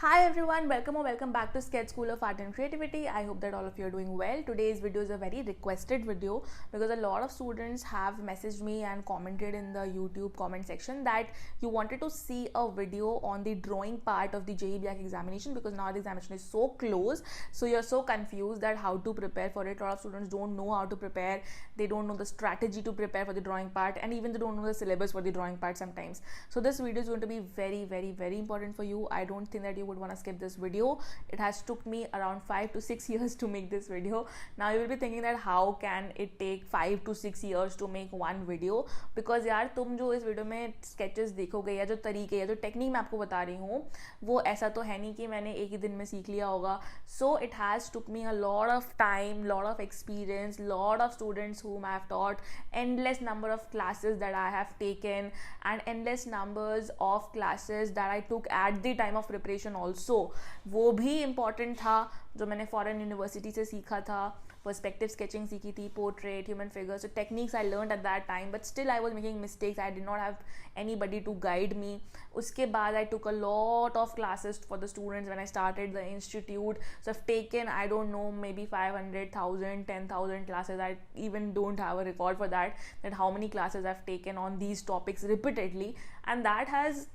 Hi everyone, welcome back to Sketch School of Art and Creativity. I hope that all of you are doing well. Today's video is a very requested video because a lot of students have messaged me and commented in the YouTube comment section that you wanted to see a video on the drawing part of the JEE B.Arch examination because now the examination is so close. So you're so confused that how to prepare for it. A lot of students don't know how to prepare. They don't know the strategy to prepare for the drawing part, and even they don't know the syllabus for the drawing part sometimes. So this video is going to be very important for you. I don't think that you would want to skip this video. It has took me around 5 to 6 years to make this video. Now you will be thinking that how can it take 5 to 6 years to make one video, because यार तुम जो इस video में sketches देखोगे या जो तरीके या जो टेक्निक मैं आपको बता रही हूँ वो ऐसा तो है नहीं कि मैंने एक ही दिन में सीख लिया होगा. So it has took me a lot of time, lot of experience, lot of students whom I have taught, endless number of classes that I have taken and endless numbers of classes that I took at the time of preparation also. वो भी important था जो मैंने foreign university से सीखा था. Perspective sketching सीखी थी, portrait, human figures. So techniques I learned at that time, but still I was making mistakes. I did not have anybody to guide me. उसके बाद I took a lot of classes for the students when I started the institute. So I've taken, I don't know, maybe 500,000, 10,000 classes. I even don't have a record for that how many classes I've taken on these topics repeatedly, and that has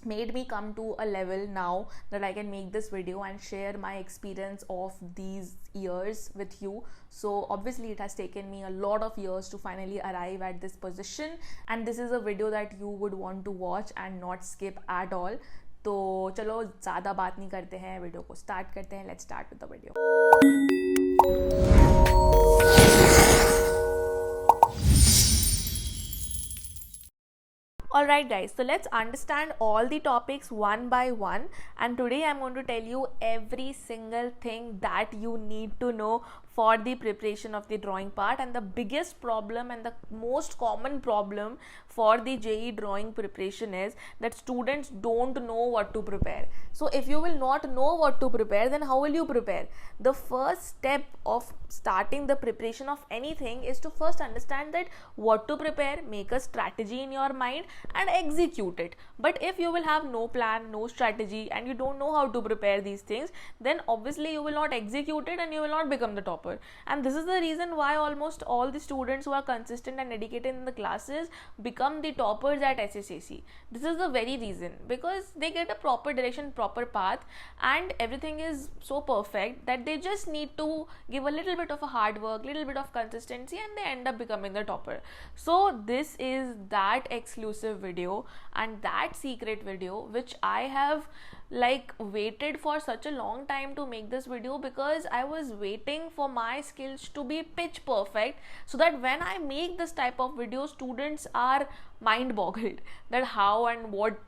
made me come to a level now that I can make this video and share my experience of these years with you. So obviously it has taken me a lot of years to finally arrive at this position, and this is a video that you would want to watch and not skip at all. तो चलो ज़्यादा बात नहीं करते हैं, video को start करते हैं. Let's start with the video. Alright guys, so let's understand all the topics one by one, and today I'm going to tell you every single thing that you need to know for the preparation of the drawing part. And the biggest problem and the most common problem for the JEE drawing preparation is that students don't know what to prepare. So if you will not know what to prepare, then how will you prepare? The first step of starting the preparation of anything is to first understand that what to prepare, make a strategy in your mind and execute it. But if you will have no plan, no strategy, and you don't know how to prepare these things, then obviously you will not execute it and you will not become the topper. And this is the reason why almost all the students who are consistent and dedicated in the classes become the toppers at SSAC. This is the very reason, because they get a proper direction, proper path, and everything is so perfect that they just need to give a little bit of a hard work, little bit of consistency, and they end up becoming the topper. So this is that exclusive video and that secret video which I have waited for such a long time to make this video, because I was waiting for my skills to be pitch perfect so that when I make this type of video, students are mind boggled that how and what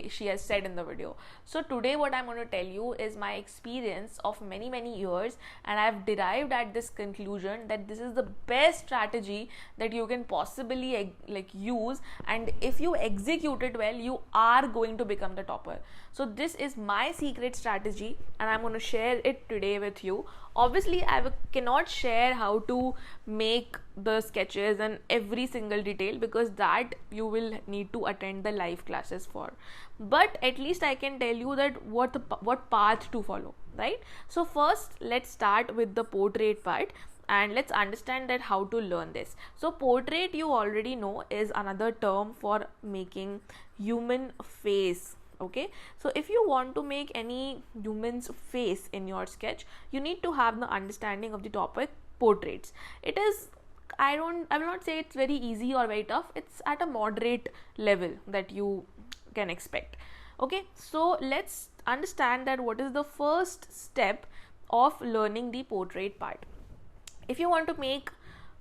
she has said in the video. So today what I'm going to tell you is my experience of many years, and I've derived at this conclusion that this is the best strategy that you can possibly use, and if you execute it well, you are going to become the topper. So this is my secret strategy and I'm going to share it today with you. Obviously I cannot share how to make the sketches and every single detail, because that you will need to attend the live classes for, but at least I can tell you that what path to follow, right? So first let's start with the portrait part and let's understand that how to learn this. So portrait, you already know, is another term for making human face. Okay, so if you want to make any human's face in your sketch, you need to have the understanding of the topic portraits. It is, I will not say it's very easy or very tough. It's at a moderate level that you can expect. Okay, so let's understand that what is the first step of learning the portrait part. If you want to make,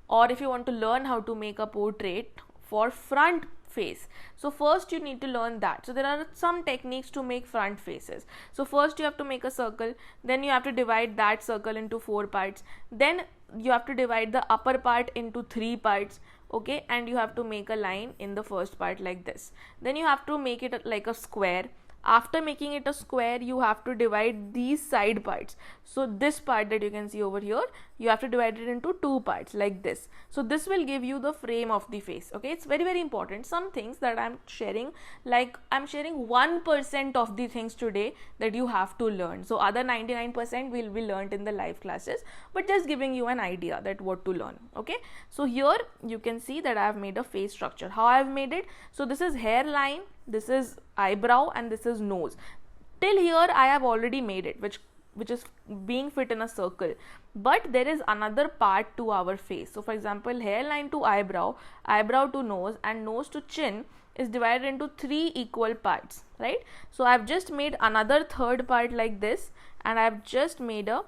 or if you want to learn how to make a portrait for front face, so first you need to learn that. So there are some techniques to make front faces. So first you have to make a circle, then you have to divide that circle into 4 parts, then you have to divide the upper part into 3 parts. Okay, and you have to make a line in the first part like this. Then you have to make it like a square. After making it a square, you have to divide these side parts. So this part that you can see over here, you have to divide it into two parts like this. So this will give you the frame of the face. Okay, it's very, very important. Some things that I'm sharing, like I'm sharing 1% of the things today that you have to learn. So other 99% will be learned in the live classes, but just giving you an idea that what to learn. Okay, so here you can see that I have made a face structure. How I have made it? So this is hairline, this is eyebrow, and this is nose. Till here I have already made it, which is being fit in a circle, but there is another part to our face. So for example, hairline to eyebrow, eyebrow to nose, and nose to chin is divided into 3 equal parts, right? So I've just made another third part like this, and I've just made a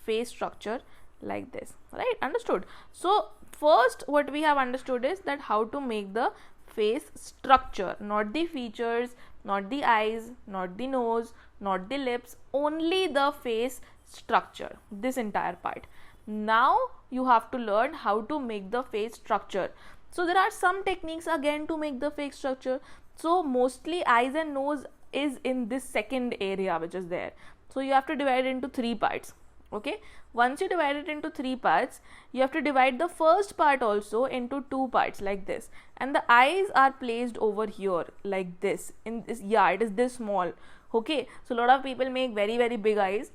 face structure like this, right? Understood? So first what we have understood is that how to make the face structure, not the features, not the eyes, not the nose, not the lips, only the face structure, this entire part. Now you have to learn how to make the face structure. So there are some techniques again to make the face structure. So mostly eyes and nose is in this second area which is there. So you have to divide it into 3 parts. Okay, once you divide it into 3 parts, you have to divide the first part also into 2 parts like this, and the eyes are placed over here like this. In this, yeah, it is this small. Okay, so a lot of people make very, very big eyes,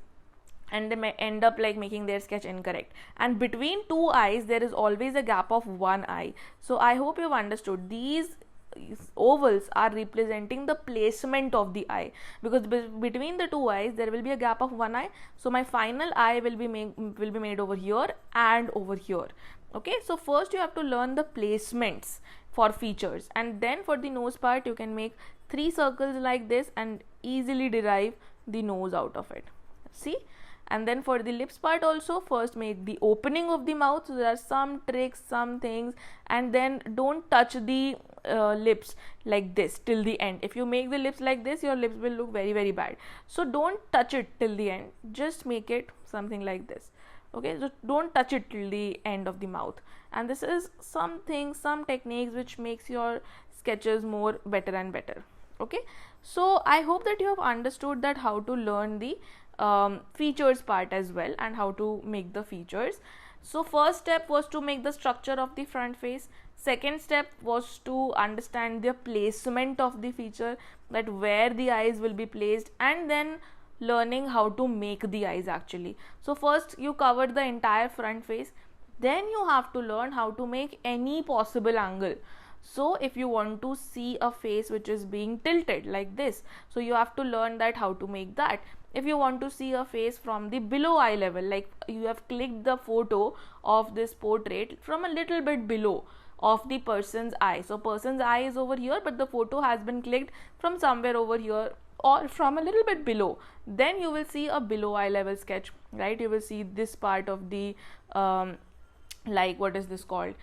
and they may end up like making their sketch incorrect, and between 2 eyes there is always a gap of 1 eye. So I hope you've understood. These ovals are representing the placement of the eye, because between the 2 eyes there will be a gap of 1 eye. So my final eye will be made over here and over here. Okay, so first you have to learn the placements for features, and then for the nose part you can make 3 circles like this and easily derive the nose out of it. See? And then for the lips part also, first make the opening of the mouth. So there are some tricks, some things, and then don't touch the lips like this till the end. If you make the lips like this, your lips will look very, very bad. So don't touch it till the end, just make it something like this. Okay, so don't touch it till the end of the mouth. And this is some techniques which makes your sketches more better and better. Okay, so I hope that you have understood that how to learn the features part as well, and how to make the features. So first step was to make the structure of the front face. Second step was to understand the placement of the feature, that where the eyes will be placed, and then learning how to make the eyes actually. So first you covered the entire front face, then you have to learn how to make any possible angle. So if you want to see a face which is being tilted like this, so you have to learn that how to make that. If you want to see a face from the below eye level, like you have clicked the photo of this portrait from a little bit below of the person's eye. So person's eye is over here, but the photo has been clicked from somewhere over here or from a little bit below. Then you will see a below eye level sketch, right? You will see this part of the like what is this called,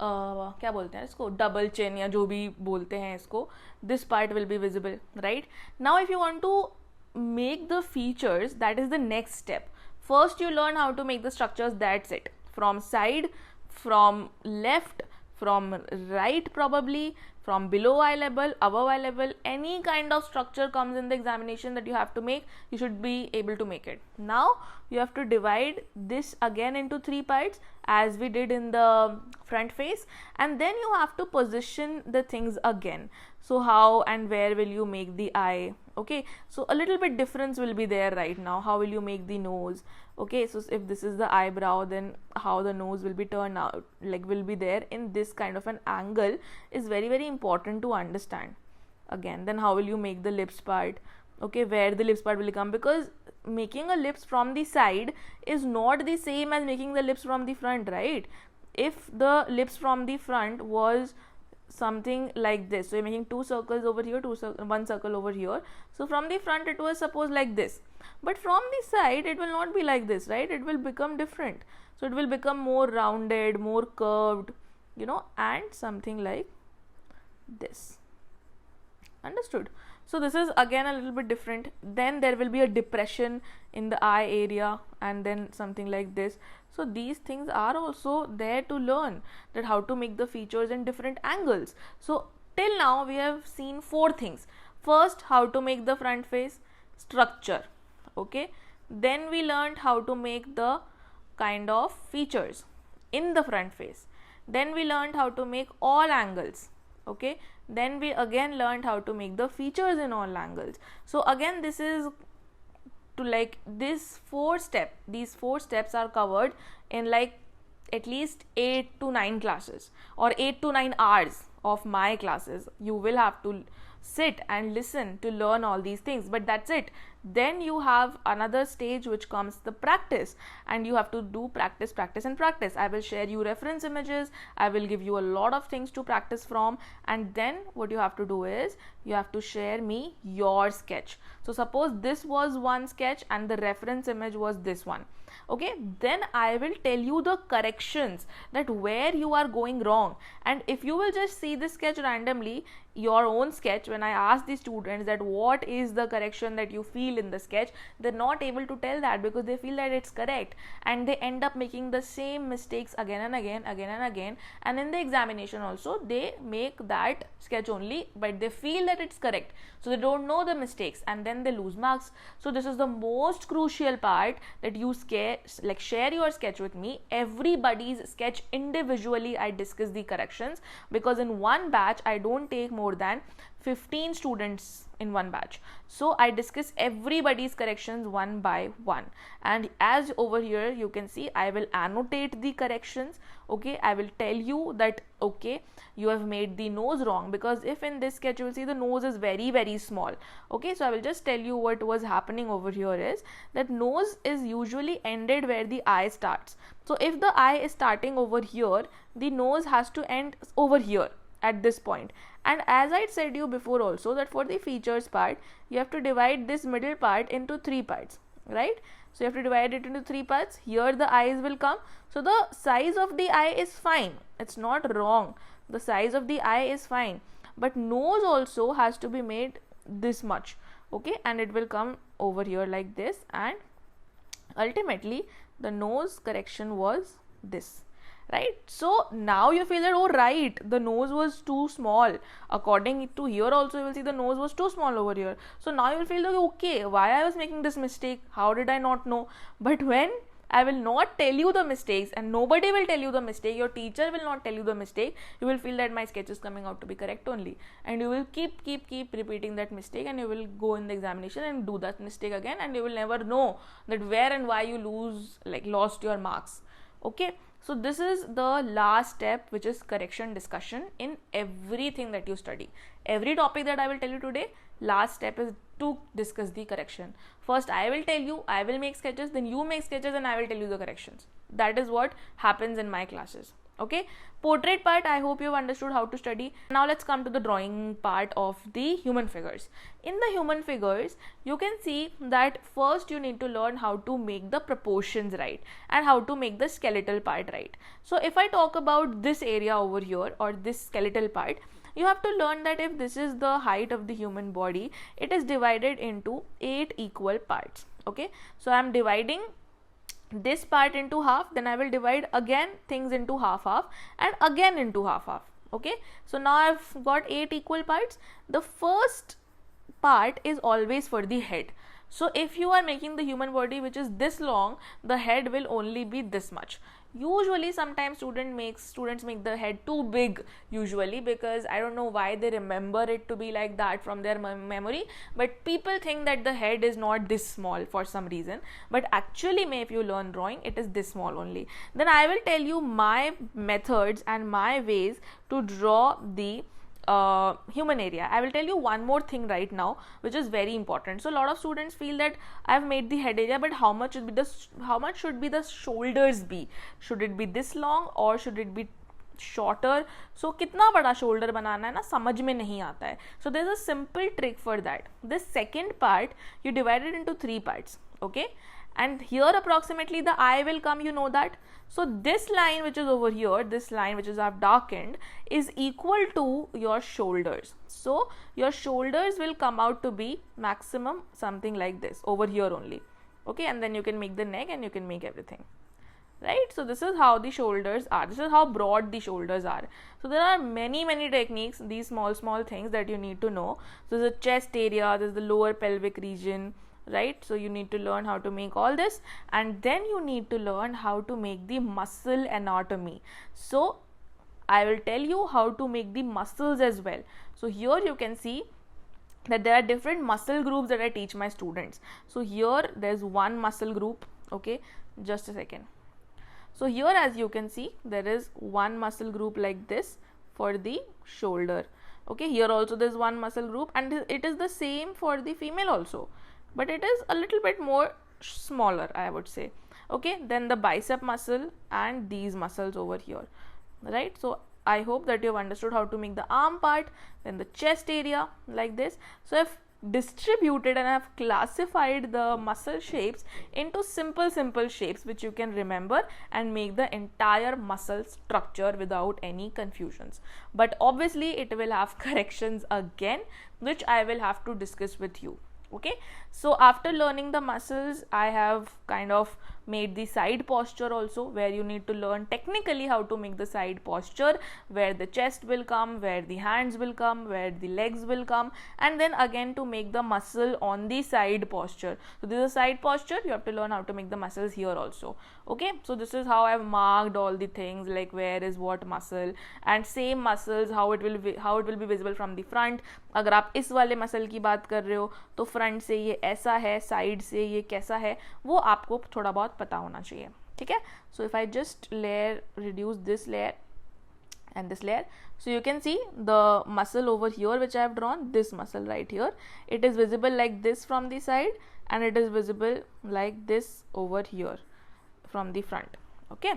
क्या बोलते हैं इसको, double chin या जो भी बोलते हैं इसको, this part will be visible, right? Now if you want to make the features, that is the next step. First you learn how to make the structures, that's it. From side, from left, from right probably, from below eye level, above eye level, any kind of structure comes in the examination that you have to make, you should be able to make it. Now you have to divide this again into 3 parts as we did in the front face, and then you have to position the things again. So how and where will you make the eye? Okay, so a little bit difference will be there right now. How will you make the nose? Okay, so if this is the eyebrow, then how the nose will be turned out, like will be there in this kind of an angle, is very, very important to understand. Again, then how will you make the lips part? Okay, where the lips part will come, because making a lips from the side is not the same as making the lips from the front, right? If the lips from the front was something like this, so you're making 2 circles over here, 1 circle over here, so from the front it was suppose like this, but from the side it will not be like this, right? It will become different, so it will become more rounded, more curved, you know, and something like this. Understood? So this is again a little bit different. Then there will be a depression in the eye area, and then something like this. So these things are also there to learn, that how to make the features in different angles. So till now we have seen 4 things. First, how to make the front face structure, okay. Then we learned how to make the kind of features in the front face. Then we learned how to make all angles, okay. Then we again learned how to make the features in all angles. So again, this is to like these four steps are covered in like at least 8 to 9 classes or 8 to 9 hours of my classes. You will have to sit and listen to learn all these things, but that's it. Then you have another stage which comes the practice, and you have to do practice and practice. I will share you reference images, I will give you a lot of things to practice from, and then what you have to do is you have to share me your sketch. So suppose this was one sketch and the reference image was this one, okay. Then I will tell you the corrections, that where you are going wrong. And if you will just see this sketch randomly, your own sketch, when I ask the students that what is the correction that you feel in the sketch, they're not able to tell that because they feel that it's correct, and they end up making the same mistakes again and again, and in the examination also they make that sketch only, but they feel that it's correct, so they don't know the mistakes, and then they lose marks. So this is the most crucial part, that you share your sketch with me, everybody's sketch individually. I discuss the corrections, because in one batch I don't take more than 15 students in one batch, so I discuss everybody's corrections one by one. And as over here you can see, I will annotate the corrections, okay. I will tell you that okay, you have made the nose wrong, because if in this sketch you will see the nose is very small, okay. So I will just tell you what was happening over here is that nose is usually ended where the eye starts. So if the eye is starting over here, the nose has to end over here at this point. And as I said you before also, that for the features part you have to divide this middle part into 3 parts, right. So you have to divide it into 3 parts. Here the eyes will come, so the size of the eye is fine, it's not wrong, the size of the eye is fine, but nose also has to be made this much, okay, and it will come over here like this, and ultimately the nose correction was this, right. So now you feel that, oh right, the nose was too small. According to here also you will see the nose was too small over here. So now you will feel like, okay, why I was making this mistake, how did I not know? But when I will not tell you the mistakes, and nobody will tell you the mistake, your teacher will not tell you the mistake, you will feel that my sketch is coming out to be correct only, and you will keep repeating that mistake, and you will go in the examination and do that mistake again, and you will never know that where and why you lost your marks, okay. So this is the last step, which is correction discussion in everything that you study. Every topic that I will tell you today, last step is to discuss the correction. First I will tell you, I will make sketches, then you make sketches, and I will tell you the corrections. That is what happens in my classes, okay. Portrait part, I hope you have understood how to study. Now let's come to the drawing part of the human figures. In the human figures, you can see that first you need to learn how to make the proportions right, and how to make the skeletal part right. So if I talk about this area over here, or this skeletal part, you have to learn that if this is the height of the human body, it is divided into 8 equal parts, okay. So I am dividing this part into half, then I will divide again things into half and again into half, okay. So now I've got 8 equal parts. The first part is always for the head. So if you are making the human body which is this long, the head will only be this much. Usually sometimes students make the head too big, usually, because I don't know why they remember it to be like that from their memory, but people think that the head is not this small for some reason, but actually if you learn drawing, it is this small only. Then I will tell you my methods and my ways to draw the human area. I will tell you one more thing right now, which is very important. So a lot of students feel that I have made the head area, but how much should be the shoulders be? Should it be this long or should it be shorter? So कितना बड़ा shoulder बनाना है ना, समझ में नहीं आता है. So there is a simple trick for that. This second part you divide it into 3 parts, okay, and here approximately the eye will come, you know that. So this line which is over here, this line which is I've darkened, is equal to your shoulders. So your shoulders will come out to be maximum something like this over here only, okay, and then you can make the neck and you can make everything. right? So this is how the shoulders are, this is how broad the shoulders are. So there are many techniques, these small things that you need to know. So there's the chest area, there's the lower pelvic region, right? So you need to learn how to make all this, and then you need to learn how to make the muscle anatomy. So I will tell you how to make the muscles as well. So here you can see that there are different muscle groups that I teach my students. So here there's one muscle group, okay, just a second. So here, as you can see, there is one muscle group like this for the shoulder, okay. Here also there's one muscle group, and it is the same for the female also, but it is a little bit more smaller, I would say, okay. Then the bicep muscle and these muscles over here, right? So I hope that you have understood how to make the arm part, then the chest area like this. So I've distributed and I've classified the muscle shapes into simple shapes which you can remember and make the entire muscle structure without any confusions. But obviously it will have corrections again, which I will have to discuss with you, okay. So after learning the muscles, I have kind of made the side posture also, where you need to learn technically how to make the side posture, where the chest will come, where the hands will come, where the legs will come, and then again to make the muscle on the side posture. So this is a side posture, you have to learn how to make the muscles here also, okay. So this is how I've marked all the things, like where is what muscle, and same muscles how it will be visible from the front. अगर आप इस वाले muscle की बात कर रहे हो तो फ्रंट से ये ऐसा है, साइड से ये कैसा है, वो आपको थोड़ा बहुत पता होना चाहिए, ठीक है. So if I just layer reduce this layer and this layer, so you can see the muscle over here which I have drawn, this muscle right here, it is visible like this from the side, and it is visible like this over here from the front, okay.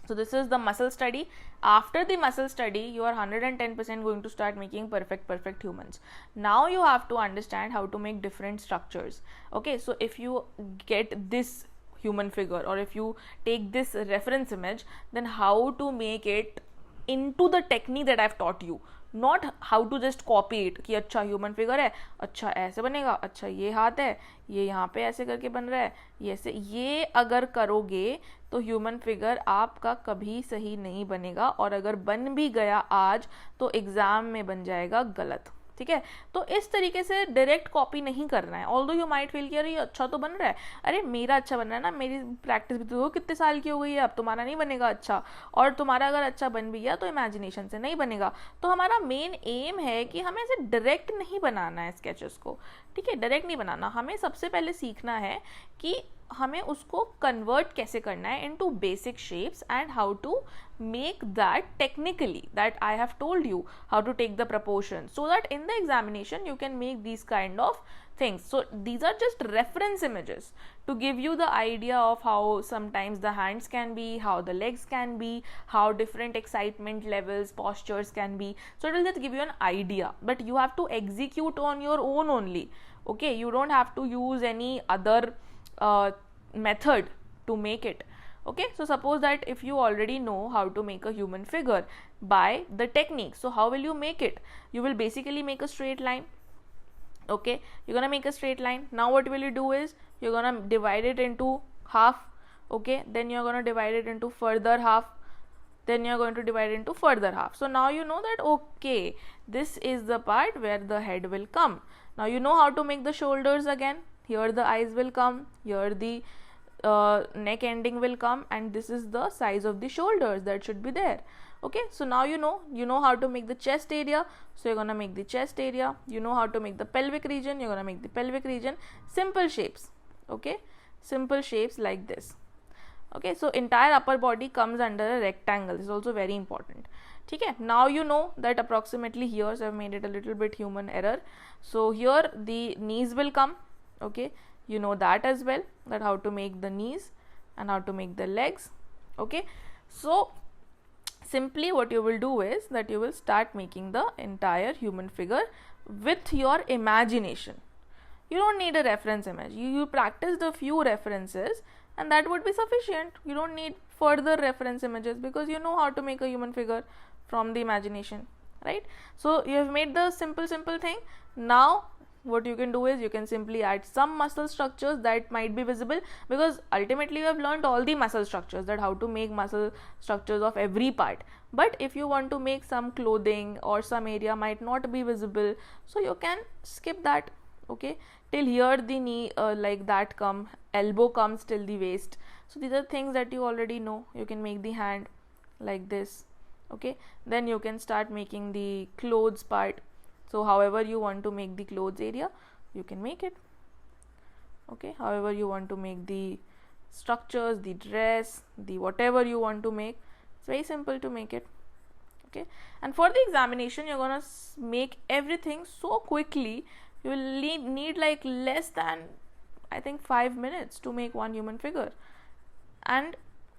So this is the muscle study. After the muscle study, you are 110% going to start making perfect humans. Now you have to understand how to make different structures, okay. So if you get this human figure, or if you take this reference image, then how to make it into the technique that I've taught you, not how to just copy it कि अच्छा human figure है, अच्छा ऐसे बनेगा, अच्छा ये हाथ है, ये यहाँ पे ऐसे करके बन रहा है, ये ऐसे, ये अगर करोगे तो ह्यूमन फिगर आपका कभी सही नहीं बनेगा, और अगर बन भी गया आज तो एग्जाम में बन जाएगा गलत, ठीक है. तो इस तरीके से डायरेक्ट कॉपी नहीं करना है. ऑल्दो यू माइट फील कि अरे ये अच्छा तो बन रहा है, अरे मेरा अच्छा बन रहा है ना, मेरी प्रैक्टिस भी तो कितने साल की हो गई है, अब तुम्हारा नहीं बनेगा अच्छा, और तुम्हारा अगर अच्छा बन भी गया तो इमेजिनेशन से नहीं बनेगा. तो हमारा मेन एम है कि हमें ऐसे डायरेक्ट नहीं बनाना है स्केचेस को, ठीक है, डायरेक्ट नहीं बनाना. हमें सबसे पहले सीखना है कि हमें उसको कन्वर्ट कैसे करना है into basic shapes, and how to make that technically, that I have told you how to take the proportion, so that in the examination you can make these kind of things. So these are just reference images to give you the idea of how sometimes the hands can be, how the legs can be, how different excitement levels, postures can be. So it will just give you an idea, but you have to execute on your own only, okay. You don't have to use any other method to make it, okay. So suppose that if you already know how to make a human figure by the technique, so how will you make it? You will basically make a straight line, okay. You're gonna make a straight line. Now what will you do is you're gonna divide it into half, okay. Then you're gonna divide it into further half, then you're going to divide it into further half. So now you know that, okay, this is the part where the head will come. Now you know how to make the shoulders again. Here the eyes will come, here the neck ending will come, and this is the size of the shoulders that should be there, okay. So now you know how to make the chest area, so you're gonna make the chest area. You know how to make the pelvic region, you're gonna make the pelvic region. Simple shapes, okay, simple shapes like this, okay. So entire upper body comes under a rectangle. This is also very important, okay. Now you know that approximately here, so I've made it a little bit human error. So here the knees will come, okay. You know that as well, that how to make the knees and how to make the legs, okay. So simply what you will do is that you will start making the entire human figure with your imagination. You don't need a reference image. You practice the few references and that would be sufficient. You don't need further reference images because you know how to make a human figure from the imagination, right? So you have made the simple thing. Now what you can do is you can simply add some muscle structures that might be visible, because ultimately you have learned all the muscle structures, that how to make muscle structures of every part. But if you want to make some clothing or some area might not be visible, so you can skip that. Okay, till here the knee like that elbow comes till the waist. So these are things that you already know. You can make the hand like this. Okay, then you can start making the clothes part. So however you want to make the clothes area, you can make it. Okay, however you want to make the structures, the dress, the whatever you want to make, it's very simple to make it. Okay, and for the examination you're gonna make everything so quickly. You will need like less than, I think, 5 minutes to make one human figure, and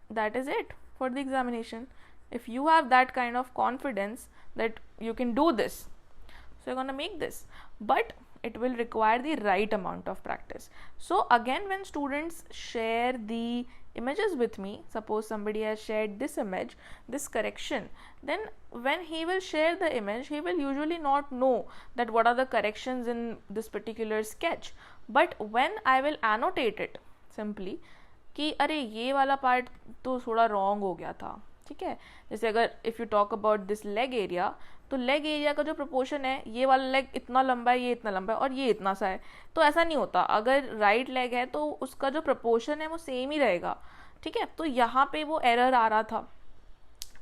that is it for the examination. If you have that kind of confidence that you can do this, so you're gonna make this, but it will require the right amount of practice. So again, when students share the images with me, suppose somebody has shared this image, this correction, then when he will share the image, he will usually not know that what are the corrections in this particular sketch. But when I will annotate it simply कि अरे ये वाला part तो थोड़ा wrong हो गया था, ठीक है. जैसे अगर if you talk about this leg area, तो लेग एरिया का जो प्रोपोर्शन है, ये वाला लेग इतना लंबा है, ये इतना लंबा है और ये इतना सा है, तो ऐसा नहीं होता. अगर राइट लेग है तो उसका जो प्रोपोर्शन है वो सेम ही रहेगा, ठीक है. तो यहाँ पे वो एरर आ रहा था.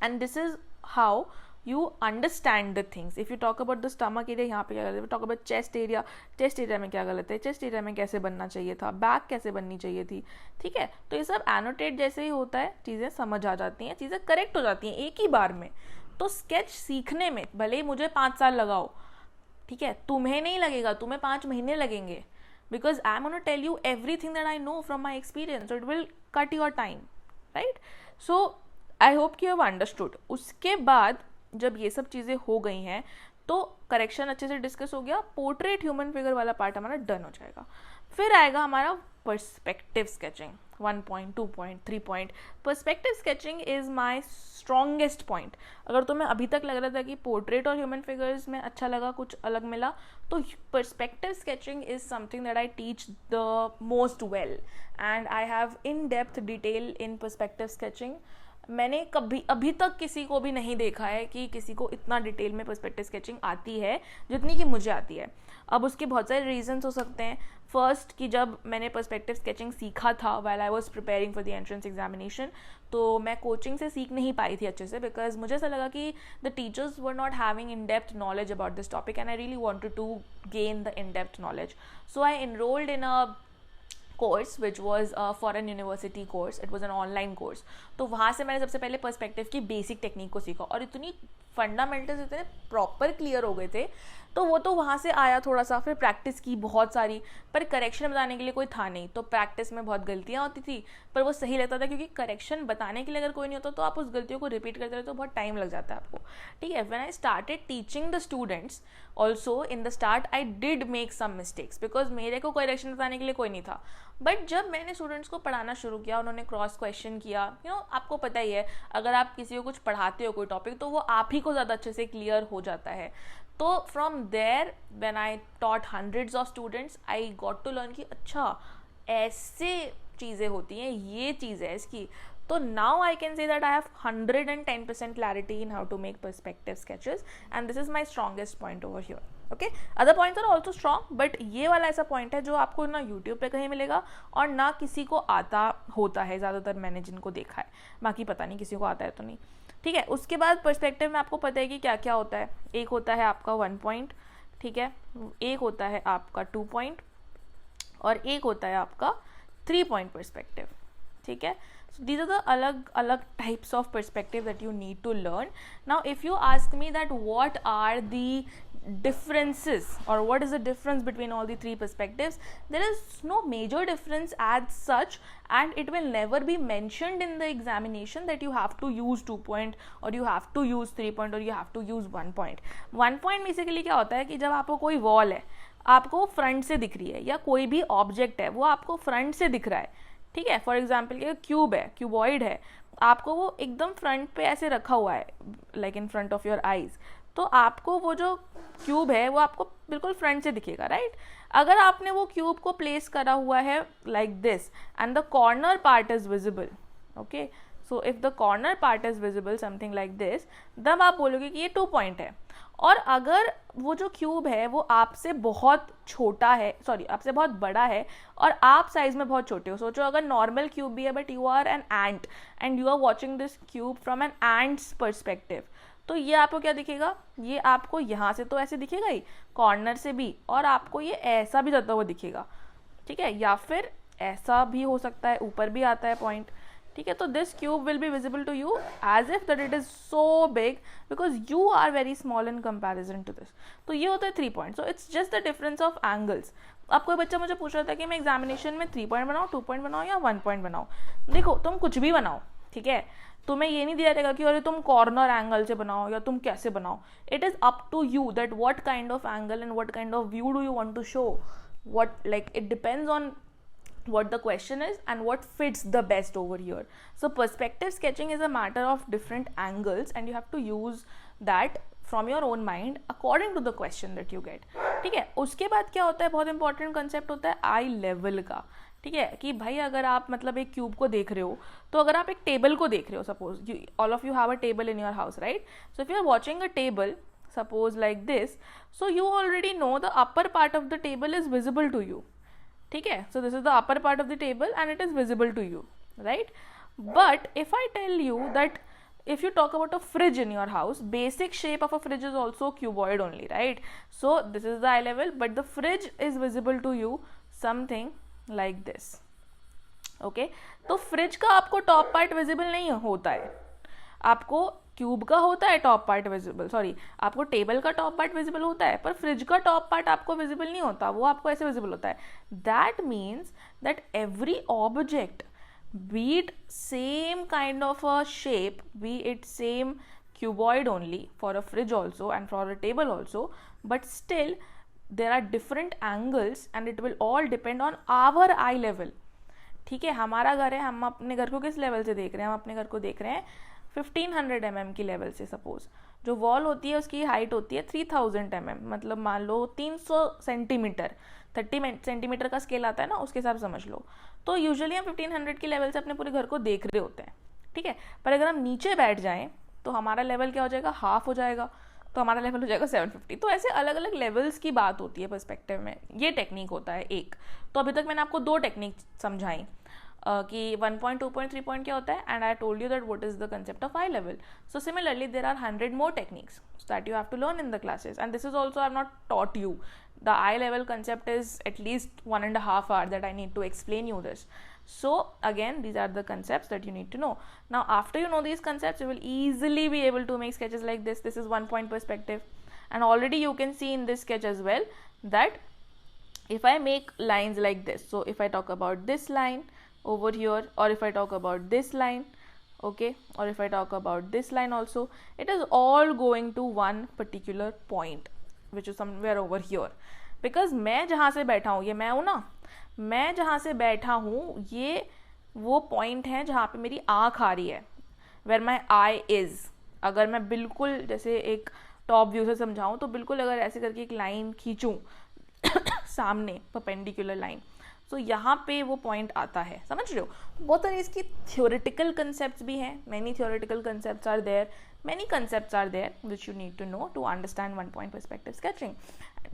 And this is how you understand the things. If you talk about the stomach area, यहाँ पे क्या गलत है. talk about chest area, chest area में क्या गलत है, chest area में कैसे बनना चाहिए था, बैक कैसे बननी चाहिए थी, ठीक है. तो ये सब एनोटेट जैसे ही होता है, चीज़ें समझ आ जाती हैं, चीज़ें करेक्ट हो जाती हैं एक ही बार में. तो स्केच सीखने में भले ही मुझे 5 साल लगाओ, ठीक है, तुम्हें नहीं लगेगा, तुम्हें 5 महीने लगेंगे, because I am gonna tell you everything that I know from my experience, so it will cut your time, right. So I hope कि यू हैव अंडरस्टूड. उसके बाद जब ये सब चीज़ें हो गई हैं तो करेक्शन अच्छे से डिस्कस हो गया, पोर्ट्रेट ह्यूमन फिगर वाला पार्ट हमारा डन हो जाएगा. फिर आएगा हमारा perspective sketching. 1 point, 2 point, 3 point. Perspective sketching is my strongest point. अगर तुम्हें अभी तक लग रहा था कि पोर्ट्रेट और ह्यूमन फिगर्स में अच्छा लगा, कुछ अलग मिला, तो perspective sketching is something that I teach the most well, and I have in depth detail in perspective sketching. मैंने कभी अभी तक किसी को भी नहीं देखा है कि किसी को इतना डिटेल में पर्सपेक्टिव स्केचिंग आती है जितनी कि मुझे आती है. अब उसके बहुत सारे रीजंस हो सकते हैं. फर्स्ट कि जब मैंने पर्सपेक्टिव स्केचिंग सीखा था while I was preparing for the entrance examination, तो मैं कोचिंग से सीख नहीं पाई थी अच्छे से, बिकॉज मुझे ऐसा लगा कि the teachers were not having in depth knowledge about this topic and I really wanted to gain the in depth knowledge. So I enrolled in a course which was foreign university course. It was an online course. तो वहाँ से मैंने सबसे पहले perspective की basic technique को सीखा, और इतनी फंडामेंटल्स इतने प्रॉपर क्लियर हो गए थे, तो वो तो वहाँ से आया थोड़ा सा. फिर प्रैक्टिस की बहुत सारी, पर करेक्शन बताने के लिए कोई था नहीं, तो प्रैक्टिस में बहुत गलतियाँ होती थी, पर वो सही लगता था, क्योंकि करेक्शन बताने के लिए अगर कोई नहीं होता तो आप उस गलतियों को रिपीट करते रहते तो बहुत टाइम लग जाता है आपको, ठीक है. When I started teaching the students also, in the start I did make some mistakes, because मेरे को करेक्शन बताने के लिए कोई नहीं था. बट जब मैंने स्टूडेंट्स को पढ़ाना शुरू किया, उन्होंने क्रॉस क्वेश्चन किया, यू नो, आपको पता ही है अगर आप किसी को कुछ पढ़ाते हो कोई टॉपिक, तो वो आप ही को ज़्यादा अच्छे से क्लियर हो जाता है. तो from there when I taught hundreds of students, I got to learn कि अच्छा ऐसे चीज़ें होती हैं, ये चीज़ है इसकी. तो now I can say that I have 110% clarity in how to make perspective sketches, and this is my strongest point over here. Okay, other points are also strong, but ये वाला ऐसा point है जो आपको ना YouTube पे कहीं मिलेगा और ना किसी को आता होता है. ज़्यादातर मैंने जिनको देखा है, बाकी पता नहीं किसी को आता है तो नहीं, ठीक है. उसके बाद पर्सपेक्टिव में आपको पता है कि क्या क्या होता है. एक होता है आपका 1 पॉइंट, ठीक है, एक होता है आपका 2 पॉइंट, और एक होता है आपका 3 पॉइंट पर्सपेक्टिव, ठीक है. So these are the अलग types of perspective that you need to learn. Now if you ask me that what are the differences or what is the difference between all the 3 perspectives, there is no major difference as such, and it will never be mentioned in the examination that you have to use 2 point or you have to use 3 point or you have to use 1 point. 1 point basically क्या होता है कि जब आपको कोई wall है, आपको front से दिख रही है, या कोई भी ऑब्जेक्ट है वो आपको फ्रंट से दिख रहा है, ठीक है. फॉर एग्जाम्पल ये क्यूब है, क्यूबॉइड है, आपको वो एकदम फ्रंट पे ऐसे रखा हुआ है, like in front of your eyes, तो आपको वो जो क्यूब है वो आपको बिल्कुल फ्रंट से दिखेगा, राइट? अगर आपने वो क्यूब को प्लेस करा हुआ है like this and the corner part is visible, okay, so if the corner part is visible something like this, तब आप बोलोगे कि ये 2 पॉइंट है। और अगर वो जो क्यूब है वो आपसे बहुत छोटा है, सॉरी आपसे बहुत बड़ा है और आप साइज में बहुत छोटे हो, सोचो अगर नॉर्मल क्यूब भी है but you are an ant and you are watching this cube from an ant's perspective, तो ये आपको क्या दिखेगा, ये आपको यहाँ से तो ऐसे दिखेगा ही, कॉर्नर से भी, और आपको ये ऐसा भी जाता हुआ दिखेगा, ठीक है, या फिर ऐसा भी हो सकता है, ऊपर भी आता है पॉइंट, ठीक है। तो this cube will be visible to you as if that it is so big because you are very small in comparison to this. तो ये होता है 3 point. So it's just the difference of angles. अब कोई बच्चा मुझे पूछ रहा था कि मैं एग्जामिनेशन में 3 पॉइंट बनाऊँ, 2 पॉइंट बनाऊँ या 1 पॉइंट बनाऊँ। देखो तुम कुछ भी बनाओ, ठीक है, तुम्हें ये नहीं दिया जाएगा कि अरे तुम कॉर्नर एंगल से बनाओ या तुम कैसे बनाओ। It is up to you that what kind of angle and what kind of view do you want to show, what like it depends on what the question is and what fits the best over here. So perspective sketching is a matter of different angles and you have to use that from your own mind according to the question that you get, ठीक है। उसके बाद क्या होता है, बहुत important concept होता है आई लेवल का, ठीक है, कि भाई अगर आप मतलब एक क्यूब को देख रहे हो, तो अगर आप एक टेबल को देख रहे हो, suppose all of you have a table in your house, right? So if you are watching a table suppose like this, so you already know the upper part of the table is visible to you, ठीक है, so this is the upper part of the table and it is visible to you, right? But if I tell you that if you talk about a fridge in your house, basic shape of a fridge is also cuboid only, right? So this is the eye level, but the fridge is visible to you something like this, okay? तो fridge का आपको top part visible नहीं होता है, आपको cube का होता है टॉप पार्ट विजिबल, सॉरी आपको टेबल का टॉप पार्ट विजिबल होता है, पर फ्रिज का टॉप पार्ट आपको विजिबल नहीं होता, वो आपको ऐसे विजिबल होता है। That means that every object, B it same kind of a shape, B it same cuboid only for a fridge also and for a table also, but still there are different angles and it will all depend on our eye level, ठीक है। हमारा घर है, हम अपने घर को किस लेवल से देख रहे हैं, हम अपने घर को देख रहे हैं 1500 mm की लेवल से। सपोज जो वॉल होती है उसकी हाइट होती है 3000 mm, मतलब मान लो 300 सेंटीमीटर, 30 सेंटीमीटर का स्केल आता है ना, उसके हिसाब से समझ लो। तो यूजुअली हम 1500 की लेवल से अपने पूरे घर को देख रहे होते हैं, ठीक है। पर अगर हम नीचे बैठ जाएं तो हमारा लेवल क्या हो जाएगा, हाफ हो जाएगा, तो हमारा लेवल हो जाएगा 750। तो ऐसे अलग अलग लेवल्स की बात होती है पर्सपेक्टिव में, ये टेक्निक होता है एक। तो अभी तक मैंने आपको 2 टेक्निक समझाई कि 1 पॉइंट, 2 पॉइंट, 3 पॉइंट क्या होता है, and I told you that what is the concept of eye level. So similarly there are 100 more techniques that you have to learn in the classes, and this is also I have not taught you. The eye level concept is at least 1.5 hours that I need to explain you this. So again, these are the concepts that you need to know. Now after you know these concepts, you will easily be able to make sketches like this. This is 1 point perspective, and already you can see in this sketch as well that if I make lines like this, so if I talk about this line over here, or if I talk about this line, okay, or if I talk about this line also, it is all going to one particular point which is somewhere over here, because मैं जहाँ से बैठा हूँ, ये मैं हूँ ना, मैं जहाँ से बैठा हूँ ये वो पॉइंट है जहाँ पे मेरी आँख आ रही है, where my eye is। अगर मैं बिल्कुल जैसे एक टॉप व्यू से समझाऊँ तो बिल्कुल अगर ऐसे करके एक लाइन खींचूँ सामने परपेंडिकुलर लाइन, तो यहाँ पे वो पॉइंट आता है, समझ रहे हो। बहुत सारे इसकी थियोरेटिकल कंसेप्ट्स भी हैं, many theoretical concepts are there, many concepts are there which you need to know to understand 1 point perspective sketching.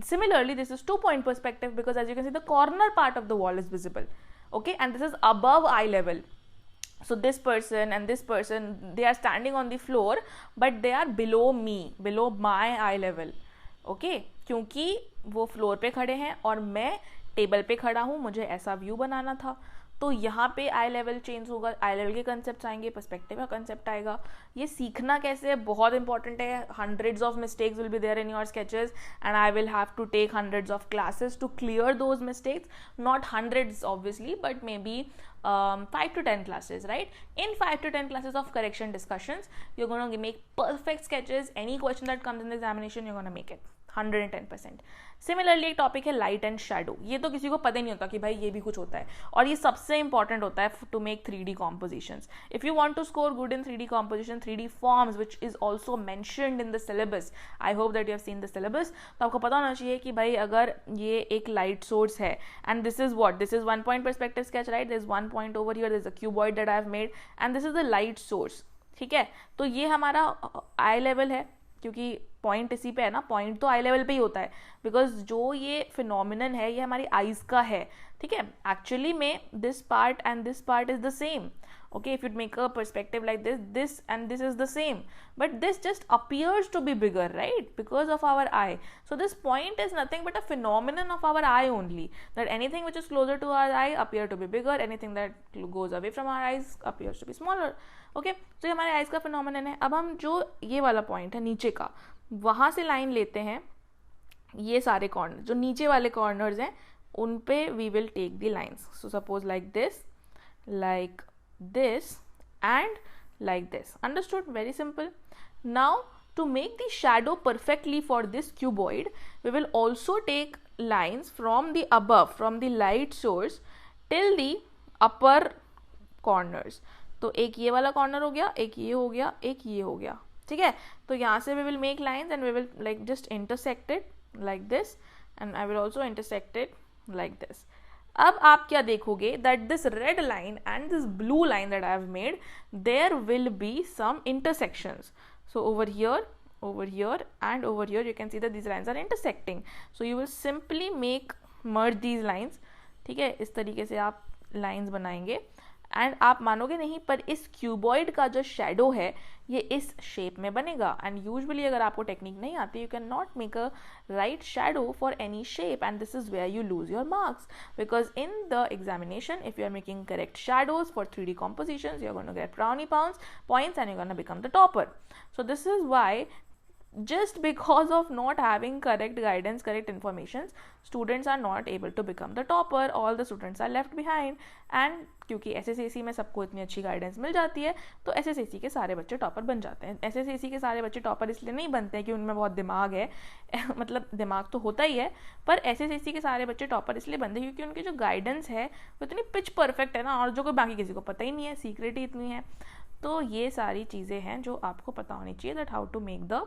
Similarly, this is 2 point perspective because as you can see the corner part of the wall is visible, okay, and this is above eye level. So this person and this person, they are standing on the floor but they are below me, below my eye level, okay, क्योंकि वो floor पे खड़े हैं और मैं table पे खड़ा हूँ, मुझे ऐसा व्यू बनाना था। तो यहाँ पे आई लेवल चेंज होगा, आई लेवल के कंसेप्ट आएंगे, पर्सपेक्टिव का कंसेप्ट आएगा। ये सीखना कैसे है बहुत इंपॉर्टेंट है। Hundreds of mistakes will be there in your sketches and I will have to take hundreds of classes to clear those mistakes, not hundreds obviously but maybe 5 to 10 classes, right? In 5 to 10 classes of correction discussions, you're going to make perfect sketches. Any question that comes in the examination, you're going to make it 110%. Similarly एक topic है light and shadow. ये तो किसी को पता ही नहीं होता कि भाई ये भी कुछ होता है, और ये सबसे इंपॉर्टेंट होता है to make 3D compositions. If you want to score good in 3D composition, 3D forms, which is also mentioned in the syllabus, I hope that you have seen the syllabus, तो आपको पता होना चाहिए कि भाई अगर ये एक लाइट सोर्स है, and this is what, this is 1 point perspective sketch, right? There's 1 point over here, there's a cuboid that I have made, and this is the light source. ठीक है, तो ये हमारा आई लेवल है, क्योंकि पॉइंट इसी पे है ना, पॉइंट तो आई लेवल पे ही होता है, बिकॉज जो ये फिनोमिनन है ये हमारी आईज का है. ठीक है, एक्चुअली में this part and this part is the same. Okay, if you make a perspective like this, this and this is the same, but this just appears to be bigger, right, because of our eye. So this point is nothing but a phenomenon of our eye only, that anything which is closer to our eye appear to be bigger, anything that goes away from our eyes appears to be smaller. Okay, so ये हमारे eyes का phenomenon है. अब हम जो ये वाला point है नीचे का, वहाँ से line लेते हैं, ये सारे corners जो नीचे वाले corners हैं उन पे we will take the lines. So suppose like this, like this and like this. Understood? Very simple. Now to make the shadow perfectly for this cuboid, we will also take lines from the above, from the light source till the upper corners. तो एक ये वाला corner हो गया, एक ये हो गया, एक ये हो गया. ठीक है, तो यहाँ से we will make lines and we will like just intersect it like this, and I will also intersect it like this. अब आप क्या देखोगे, that this red line and this blue line that I have made, there will be some intersections. So over here and over here you can see that these lines are intersecting. So you will simply merge these lines. ठीक है, इस तरीके से आप lines बनाएंगे, and आप मानोगे नहीं पर इस क्यूबॉइड का जो शेडो है ये इस शेप में बनेगा. एंड यूजुअली अगर आपको टेक्निक नहीं आती, you can not make a right shadow for any shape, and this is where you lose your marks, because in the examination if you are making correct shadows for 3D compositions, you are going to get brownie points and you're going to become the topper. So this is why, just because of not having correct guidance, correct informations, students are not able to become the topper. All the students are left behind. And क्योंकि SSAC में सबको इतनी अच्छी guidance मिल जाती है, तो SSAC के सारे बच्चे टॉपर बन जाते हैं. SSAC के सारे बच्चे टॉपर इसलिए नहीं बनते हैं कि उनमें बहुत दिमाग है मतलब दिमाग तो होता ही है, पर SSAC के सारे बच्चे टॉपर इसलिए बनते हैं क्योंकि उनकी जो गाइडेंस है वो इतनी पिच परफेक्ट है ना, और जो कोई बाकी किसी को पता ही नहीं है, सीक्रेट ही इतनी है. तो ये सारी चीज़ें हैं जो आपको पता होनी चाहिए, that how to make the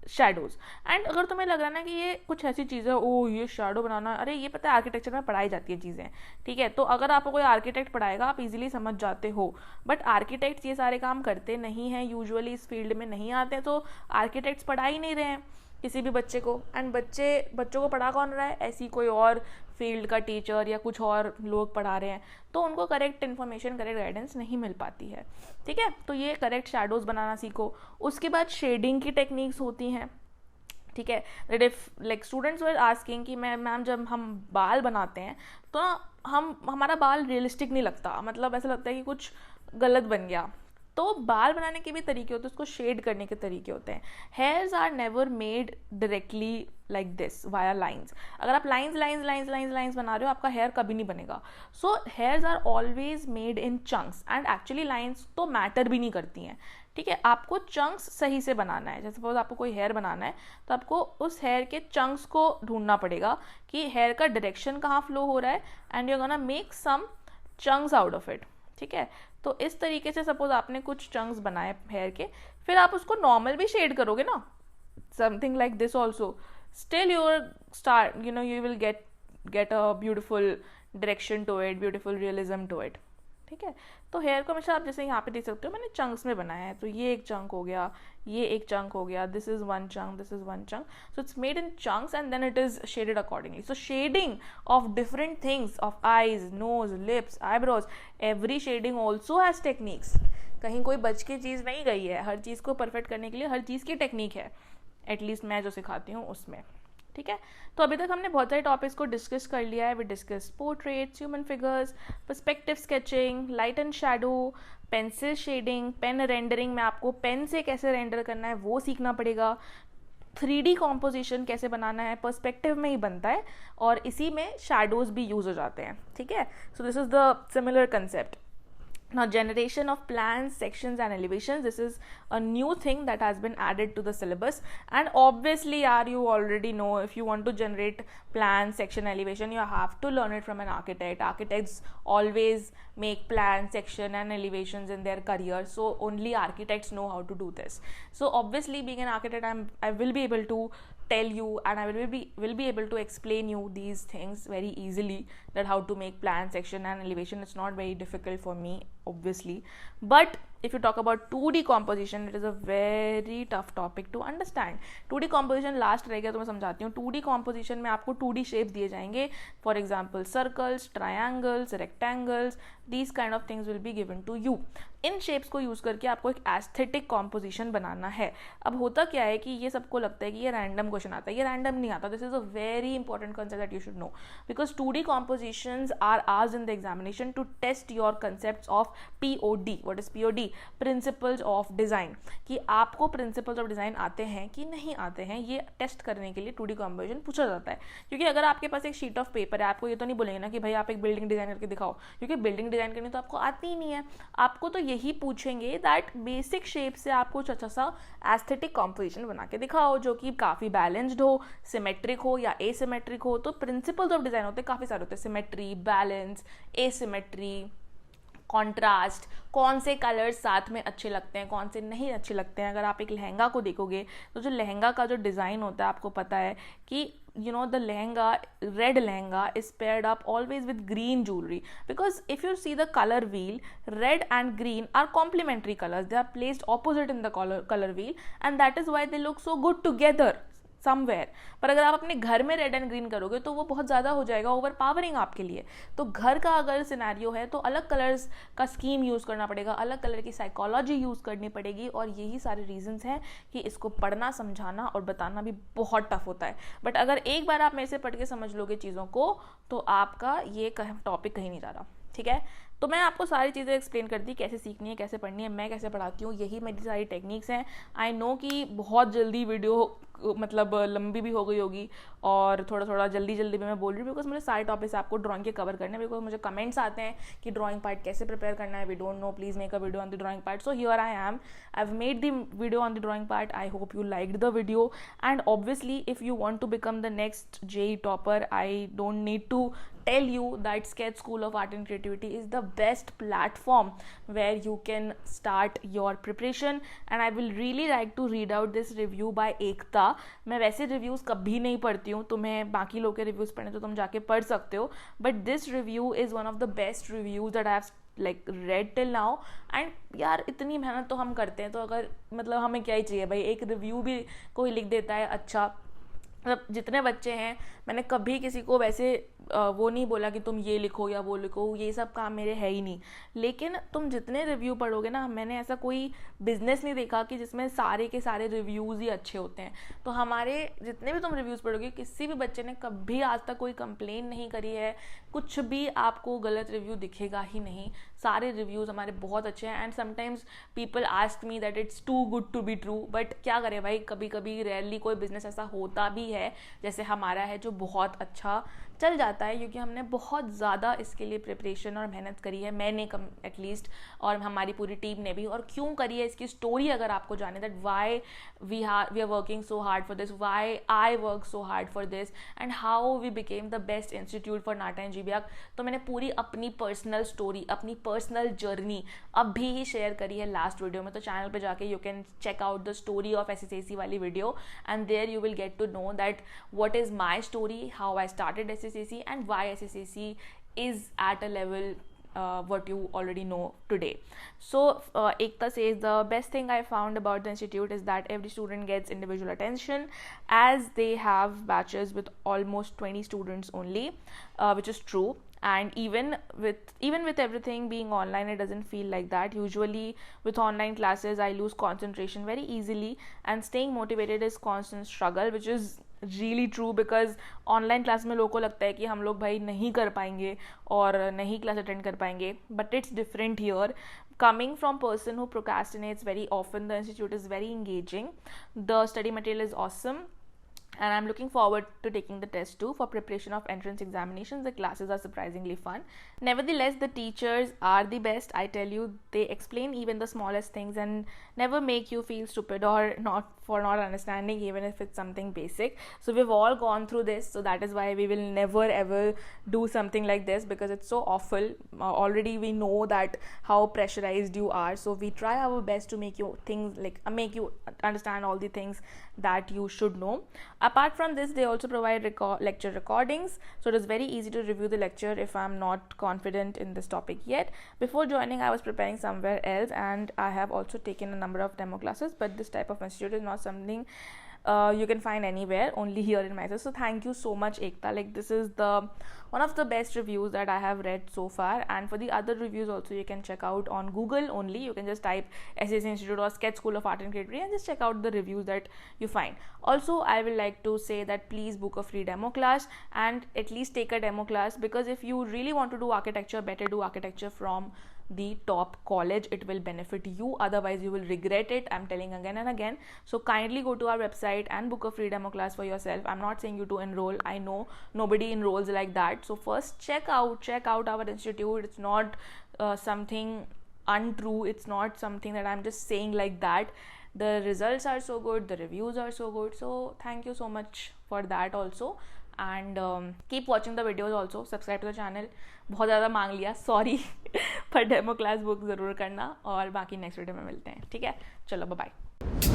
shadows. And अगर तुम्हें लग रहा है ना कि ये कुछ ऐसी चीज़ें, ओ ये शेडो बनाना, अरे ये पता है आर्किटेक्चर में पढ़ाई जाती है चीज़ें. ठीक है, तो अगर आपको कोई आर्किटेक्ट पढ़ाएगा आप इजीली समझ जाते हो, बट आर्किटेक्ट्स ये सारे काम करते नहीं हैं, यूजुअली इस फील्ड में नहीं आते हैं, तो आर्किटेक्ट्स पढ़ा ही नहीं रहे हैं किसी भी बच्चे को. एंड बच्चों को पढ़ा कौन रहा है, ऐसी कोई और फील्ड का टीचर या कुछ और लोग पढ़ा रहे हैं, तो उनको करेक्ट इन्फॉर्मेशन, करेक्ट गाइडेंस नहीं मिल पाती है. ठीक है, तो ये करेक्ट शैडोज बनाना सीखो. उसके बाद शेडिंग की टेक्निक्स होती हैं. ठीक है, that if like students were asking कि मैम जब हम बाल बनाते हैं तो हमारा बाल रियलिस्टिक नहीं लगता, मतलब ऐसा लगता है कि कुछ गलत बन गया. तो बाल बनाने के भी तरीके होते हैं, उसको शेड करने के तरीके होते हैं. Hairs are never made directly like this via lines. अगर आप लाइंस बना रहे हो, आपका हेयर कभी नहीं बनेगा. So hairs are always made in chunks, and actually lines तो मैटर भी नहीं करती हैं. ठीक है, आपको चंक्स सही से बनाना है. जैसे सपोज आपको कोई हेयर बनाना है, तो आपको उस हेयर के चंक्स को ढूंढना पड़ेगा कि हेयर का डायरेक्शन कहाँ फ्लो हो रहा है, and you are gonna make some chunks out of it. ठीक है, तो इस तरीके से सपोज आपने कुछ चंक्स बनाए हेयर के, फिर आप उसको नॉर्मल भी शेड करोगे ना, something like this also, still you will get a beautiful direction to it, beautiful realism to it. ठीक है, तो हेयर को हमेशा आप जैसे यहाँ पे देख सकते हो मैंने चंक्स में बनाया है, तो ये एक चंक हो गया, ये एक चंक हो गया, this is one chunk, this is one chunk. So it's made in chunks and then it is shaded accordingly. So shading of different things, of eyes, nose, lips, eyebrows, every shading also has techniques. कहीं कोई बच के चीज़ नहीं गई है, हर चीज़ को perfect करने के लिए हर चीज़ की टेक्निक है, एटलीस्ट मैं जो सिखाती हूँ उसमें. ठीक है, तो अभी तक हमने बहुत सारे टॉपिक्स को डिस्कस कर लिया है. We discuss portraits, human figures, perspective sketching, light and shadow, pencil shading, pen rendering में आपको पेन से कैसे रेंडर करना है वो सीखना पड़ेगा. 3D कॉम्पोजिशन कैसे बनाना है, पर्सपेक्टिव में ही बनता है, और इसी में शैडोज भी यूज हो जाते हैं. ठीक है, so this is the similar concept. Now, generation of plans, sections and elevations, this is a new thing that has been added to the syllabus. And obviously you already know, if you want to generate plan, section, elevation, you have to learn it from an architect. Architects always make plan, section and elevations in their career, so only architects know how to do this. So obviously, being an architect, I will be able to tell you, and I will be able to explain you these things very easily, that how to make plan, section and elevation. It's not very difficult for me, obviously. But if you talk about 2D composition, it is a very tough topic to understand. 2D composition last रह गया तो मैं समझाती हूँ. 2D composition में आपको 2D shapes दिए जाएंगे. For example circles, triangles, rectangles, these kind of things will be given to you. In shapes को यूज़ करके आपको एक एस्थेटिक कॉम्पोजिशन बनाना है. अब होता क्या है कि ये सबको लगता है कि ये रैंडम क्वेश्चन आता है. ये रैंडम नहीं आता. This is a very important concept that you should know, because 2D compositions are asked in the examination to test your concepts of POD. What is POD? Principles of design. कि आपको principles of design आते हैं कि नहीं आते हैं, ये test करने के लिए 2D composition पूछा जाता है. क्योंकि अगर आपके पास एक शीट ऑफ पेपर है, आपको ये तो नहीं बोलेंगे ना कि भाई आप एक बिल्डिंग डिजाइन करके दिखाओ, क्योंकि बिल्डिंग डिजाइन करनी तो आपको आती ही नहीं है. आपको तो यही पूछेंगे दैट बेसिक शेप से आपको अच्छा सा एस्थेटिक कॉम्पोजिशन बना के दिखाओ, जो कि काफ़ी बैलेंस्ड हो, सिमेट्रिक हो या एसिमेट्रिक हो. तो प्रिंसिपल्स ऑफ डिजाइन होते हैं काफ़ी सारे होते हैं. सिमेट्री, बैलेंस, एसिमेट्री, कॉन्ट्रास्ट, कौन से कलर्स साथ में अच्छे लगते हैं, कौन से नहीं अच्छे लगते हैं. अगर आप एक लहंगा को देखोगे तो जो लहंगा का जो डिज़ाइन होता है, आपको पता है कि the lehenga, red lehenga is paired up always with green jewelry, because if you see the color wheel, red and green are complementary colors. They are placed opposite in the color wheel, and that is why they look so good together somewhere. पर अगर आप अपने घर में red and green करोगे तो वो बहुत ज़्यादा हो जाएगा, ओवर पावरिंग आपके लिए. तो घर का अगर सिनेरियो है तो अलग कलर्स का स्कीम यूज़ करना पड़ेगा, अलग कलर की साइकोलॉजी यूज़ करनी पड़ेगी. और यही सारे रीजंस हैं कि इसको पढ़ना, समझाना और बताना भी बहुत टफ होता है. बट अगर एक बार आप मेरे से पढ़ के समझ लोगे चीज़ों को, तो आपका ये टॉपिक कहीं नहीं जा रहा. ठीक है, तो मैं आपको सारी चीज़ें एक्सप्लेन कर दी, कैसे सीखनी है, कैसे पढ़नी है, मैं कैसे पढ़ाती हूँ, यही मेरी सारी टेक्निक्स हैं. आई नो कि बहुत जल्दी वीडियो मतलब लंबी भी हो गई होगी और थोड़ा जल्दी में मैं बोल रही हूँ, बिकॉज मुझे सारे टॉपिक्स आपको ड्राइंग के कवर करने हैं. बिकॉज मुझे कमेंट्स आते हैं कि ड्राइंग पार्ट कैसे प्रिपेयर करना है, we don't know, please make a video on the drawing part. So here I am, I have made the video on the drawing part. I hope you liked the video, and obviously if you want to become the next JEE topper, I don't need to tell you that Sketch School of Art and Creativity is the best platform where you can start your preparation. And I will really like to read out this review by Ekta. मैं वैसे reviews कभी नहीं पढ़ती हूँ, तुम्हें बाकी लोग के रिव्यूज़ पढ़ने तो तुम जाके पढ़ सकते हो, but this review is one of the best reviews that I have like red till now. And यार इतनी मेहनत तो हम करते हैं, तो अगर मतलब हमें क्या ही चाहिए भाई, एक रिव्यू भी कोई लिख देता है अच्छा. मतलब जितने बच्चे हैं, मैंने कभी किसी को वैसे वो नहीं बोला कि तुम ये लिखो या वो लिखो, ये सब काम मेरे है ही नहीं. लेकिन तुम जितने रिव्यू पढ़ोगे ना, मैंने ऐसा कोई बिजनेस नहीं देखा कि जिसमें सारे के सारे रिव्यूज़ ही अच्छे होते हैं. तो हमारे जितने भी तुम रिव्यूज़ पढ़ोगे, किसी भी बच्चे ने कभी आज तक कोई कंप्लेन नहीं करी है, कुछ भी आपको गलत रिव्यू दिखेगा ही नहीं. सारे रिव्यूज़ हमारे बहुत अच्छे हैं. And sometimes people ask me that it's too good to be true, but क्या करें भाई, कभी कभी रेयरली कोई बिजनेस ऐसा होता भी है जैसे हमारा है, जो बहुत अच्छा चल जाता है, क्योंकि हमने बहुत ज़्यादा इसके लिए प्रिपरेशन और मेहनत करी है. मैंने एटलीस्ट, और हमारी पूरी टीम ने भी. और क्यों करी है, इसकी स्टोरी अगर आपको जाने, that why we are working so hard for this, why I work so hard for this, and how we became the best institute for NATA and JEE. तो मैंने पूरी अपनी पर्सनल स्टोरी, अपनी पर्सनल जर्नी अभी ही share करी है last video में. तो चैनल पे जाके you can check out the story of SSAC वाली video, and there you will get to know that what is my story, how I started SSAC, and why SSAC is at a level what you already know today. So Ekta says the best thing I found about the institute is that every student gets individual attention, as they have batches with almost 20 students only, which is true. And even with everything being online, it doesn't feel like that. Usually with online classes I lose concentration very easily, and staying motivated is constant struggle, which is really true, because online class में लोगों को लगता है कि हम लोग भाई नहीं कर पाएंगे और नहीं क्लास अटेंड कर पाएंगे, but it's different here. Coming from person who procrastinates very often, the institute is very engaging. The study material is awesome, and I'm looking forward to taking the test too. For preparation of entrance examinations, the classes are surprisingly fun. Nevertheless, the teachers are the best. I tell you, they explain even the smallest things and never make you feel stupid or not for not understanding, even if it's something basic. So we've all gone through this, so that is why we will never ever do something like this, because it's so awful. Already we know that how pressurized you are, so we try our best to make you things like make you understand all the things that you should know. Apart from this, they also provide lecture recordings, so it is very easy to review the lecture if I'm not confident in this topic yet. Before joining, I was preparing somewhere else, and I have also taken a number of demo classes, but this type of institute is not something you can find anywhere, only here in Mysore. So thank you so much, Ekta. Like, this is the one of the best reviews that I have read so far, and for the other reviews also you can check out on Google only. You can just type SSAC Institute or Sketch School of Art and Creativity and just check out the reviews that you find. Also, I will like to say that please book a free demo class and at least take a demo class, because if you really want to do architecture, better do architecture from the top college. It will benefit you, otherwise you will regret it. I'm telling again and again. So kindly go to our website and book a free demo class for yourself. I'm not saying you to enroll, I know nobody enrolls like that. So first check out our institute. It's not something untrue, it's not something that I'm just saying like that. The results are so good, the reviews are so good, so thank you so much for that also. And keep watching the videos also, subscribe to the channel. बहुत ज़्यादा मांग लिया, sorry पर demo class book ज़रूर करना, और बाकी next video में मिलते हैं, ठीक है? चलो बाय बाय।